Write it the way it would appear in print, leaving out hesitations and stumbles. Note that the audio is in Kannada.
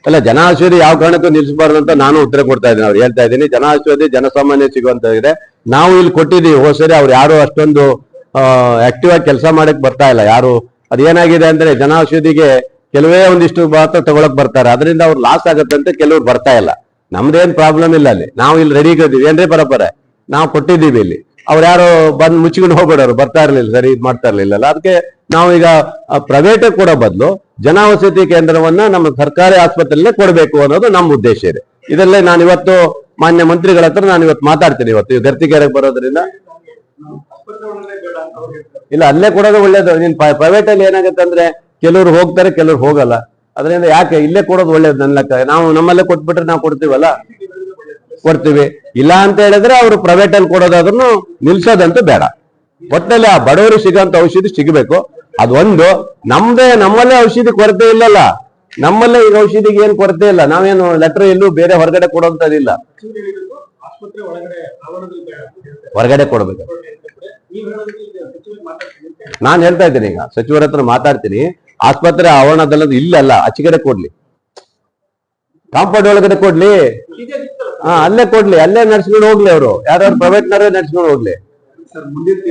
ಅಲ್ಲ, ಜನ ಔಷಧಿ ಯಾವ ಕಾರಣಕ್ಕೂ ನಿಲ್ಸಬಾರ್ದು ಅಂತ ನಾನು ಉತ್ತರ ಕೊಡ್ತಾ ಇದ್ದೀನಿ. ಅವ್ರು ಹೇಳ್ತಾ ಇದ್ದೀನಿ, ಜನ ಔಷಧಿ ಜನಸಾಮಾನ್ಯ ಸಿಗುವಂತಾಗಿದೆ. ನಾವು ಇಲ್ಲಿ ಕೊಟ್ಟಿದ್ದೀವಿ ಹೋದ ಸರಿ. ಅವ್ರು ಯಾರು ಅಷ್ಟೊಂದು ಆಕ್ಟಿವ್ ಆಗಿ ಕೆಲಸ ಮಾಡಕ್ ಬರ್ತಾ ಇಲ್ಲ ಯಾರು. ಅದೇನಾಗಿದೆ ಅಂದ್ರೆ ಜನ ಔಷಧಿಗೆ ಕೆಲವೇ ಒಂದಿಷ್ಟು ಮಾತ್ರ ತಗೊಳಕ್ ಬರ್ತಾರೆ, ಅದರಿಂದ ಅವ್ರು ಲಾಸ್ ಆಗತ್ತಂತೆ ಕೆಲವ್ರು ಬರ್ತಾ ಇಲ್ಲ. ನಮ್ದೇನ್ ಪ್ರಾಬ್ಲಮ್ ಇಲ್ಲ ಅಲ್ಲಿ, ನಾವು ಇಲ್ಲಿ ರೆಡಿ ಇದ್ದೀವಿ. ಏನ್ರಿ ಪರಪರೆ ನಾವು ಕೊಟ್ಟಿದ್ದೀವಿ ಇಲ್ಲಿ. ಅವ್ರು ಯಾರು ಬಂದ್ ಮುಚ್ಚಿಕೊಂಡು ಹೋಗ್ಬೇಡವ್ರು, ಬರ್ತಾ ಇರ್ಲಿಲ್ಲ, ಸರಿ ಇದು ಮಾಡ್ತಾ ಇರ್ಲಿಲ್ಲ. ಅದಕ್ಕೆ ನಾವು ಈಗ ಪ್ರೈವೇಟ್ ಕೊಡೋ ಬದಲು ಜನೌಷಧಿ ಕೇಂದ್ರವನ್ನ ನಮ್ಮ ಸರ್ಕಾರಿ ಆಸ್ಪತ್ರೆಯಲ್ಲೇ ಕೊಡಬೇಕು ಅನ್ನೋದು ನಮ್ಮ ಉದ್ದೇಶ ಇದೆ. ಇದಲ್ಲೇ ನಾನು ಇವತ್ತು ಮಾನ್ಯ ಮಂತ್ರಿಗಳ ಹತ್ರ ನಾನು ಇವತ್ತು ಮಾತಾಡ್ತೀನಿ. ಇವತ್ತು ಗರ್ತಿಕೆರೆಗೆ ಬರೋದ್ರಿಂದ ಇಲ್ಲ, ಅಲ್ಲೇ ಕೊಡೋದು ಒಳ್ಳೇದು. ನೀನ್ ಪ್ರೈವೇಟ್ ಅಲ್ಲಿ ಏನಾಗುತ್ತೆ ಅಂದ್ರೆ ಕೆಲವ್ರು ಹೋಗ್ತಾರೆ, ಕೆಲವ್ರು ಹೋಗಲ್ಲ. ಅದರಿಂದ ಯಾಕೆ ಇಲ್ಲೇ ಕೊಡೋದು ಒಳ್ಳೇದು ನನ್ನ ಲೆಕ್ಕ. ನಾವು ನಮ್ಮಲ್ಲೇ ಕೊಟ್ಬಿಟ್ರೆ ನಾವು ಕೊಡ್ತೀವಲ್ಲ, ಕೊಡ್ತೀವಿ. ಇಲ್ಲ ಅಂತ ಹೇಳಿದ್ರೆ ಅವರು ಪ್ರೈವೇಟ್ ಅಲ್ಲಿ ಕೊಡೋದಾದ್ರೂ ನಿಲ್ಸೋದಂತೂ ಬೇಡ. ಒಟ್ಟಲ್ಲಿ ಆ ಬಡವರಿಗೆ ಸಿಗೋಂತ ಔಷಧಿ ಸಿಗಬೇಕು. ಅದೊಂದು. ನಮ್ಮಲ್ಲೇ ಔಷಧಿ ಕೊರತೆ ಇಲ್ಲಲ್ಲ, ನಮ್ಮಲ್ಲೇ ಈಗ ಔಷಧಿಗೆ ಏನ್ ಕೊರತೆ ಇಲ್ಲ. ನಾವೇನು ಲೆಟರ್ ಎಲ್ಲೂ ಬೇರೆ ಹೊರಗಡೆ ಕೊಡೋಂತದಿಲ್ಲ, ಹೊರಗಡೆ ಕೊಡ್ಬೇಕು. ನಾನ್ ಹೇಳ್ತಾ ಇದ್ದೀನಿ, ಈಗ ಸಚಿವರ ಹತ್ರ ಮಾತಾಡ್ತೀನಿ. ಆಸ್ಪತ್ರೆ ಆವರಣದಲ್ಲದು ಇಲ್ಲಲ್ಲ, ಆಚೆಗಡೆ ಕೊಡ್ಲಿ, ಕಾಂಪೌಂಡ್ ಒಳಗಡೆ ಕೊಡ್ಲಿ. ಅಲ್ಲೇ ಕೊಡ್ಲಿ, ಅಲ್ಲೇ ನಡ್ಸ್ಕೊಂಡು ಹೋಗ್ಲಿ. ಅವರು ಯಾರು ಪ್ರೈವೇಟ್ನವರೇ ನಡ್ಸ್ಕೊಂಡು ಹೋಗ್ಲಿ.